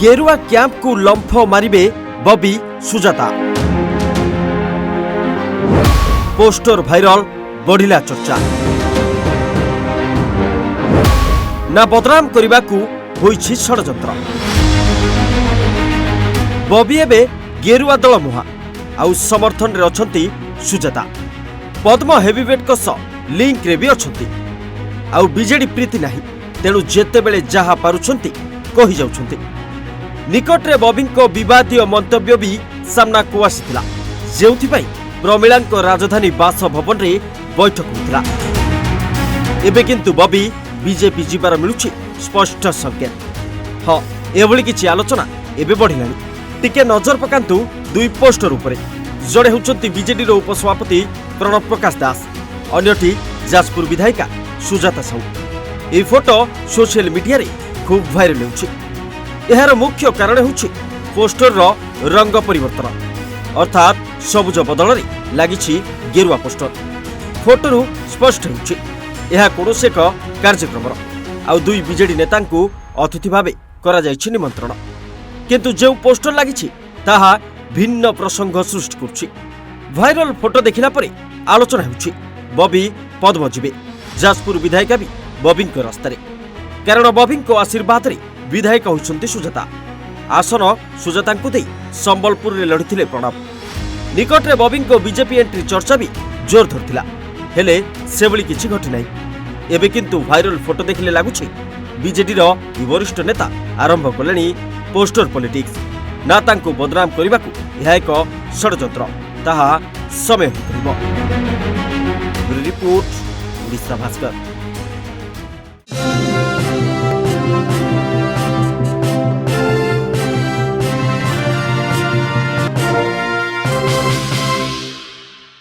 गेरुआ कैंप को लंफ मारिबे बबी सुजाता। पोस्टर भाइराल बढ़िला चर्चा। ना बदनाम करने होइछि षडयंत्र। बबी एबे गेरुआ दल मुहा आउ समर्थन रे अछंती सुजाता। पद्म हेवीवेट को लिंक रे भी अछंती। आउ बीजेडी प्रीति नाही, तेणु जेते बेले जहा पारुछंती कहि जाउछंती। निकटरे बबी को विवादीय मंतव्य भी सामना को आसीथिला, जेउथिपाई प्रमिलांक राजधानी बासभवन रे बैठक होइथिला। एबे किंतु बबी बीजेपी जीवार मिलुछि स्पष्ट संकेत। हाँ, एभली किछि आलोचना एबे बढ़िलानी। टिके नजर पकांतु दुई पोस्टर उपरे। जड़े होउछंती बीजेडी रो उपसभापति प्रणव प्रकाश दास, अन्यटी जाजपुर विधायिका सुजाता साहू। ए फोटो सोशल मीडिया रे खूब भाइरल होउछि। एहार मुख्य कारण होउछि पोस्टर रो रंग परिवर्तन, अर्थात सबुज बदल रे लागिछि गेरुआ पोस्टर। फोटोरु स्पष्ट होउछि एहा कोनोसे एक कार्यक्रम आउ दुई बीजेडी नेतांकु अतिथि भाबे करा जाइछि निमंत्रण। किंतु जो पोस्टर लागिछि ताहा भिन्न प्रसंग सृष्टि करुछि। भाइरल फोटो देखिला परे आलोचना होउछि बबी पद्म जिबे। जाजपुर विधायिका भी बबी रास्तारे, कारण बबी आशीर्वाद रे विधायक होइछन्ति सुजाता। आसन सुजाता को दे संबलपुर रे लढिथिले प्रणव। निकट रे बबी बीजेपी एंट्री चर्चा भी जोर धरथिला, हेले सेबली किछि घटी नाही। एबे किंतु भाइरल फोटो देखिले लागुछि बीजेडी रो वरिष्ठ नेता आरंभ कलेनी पोस्टर पॉलिटिक्स। ना तांको बदनाम करबाकू यह एक षडयंत्र, ताहा समय होइतरिबो। रिपोर्ट ओडिशा भास्कर।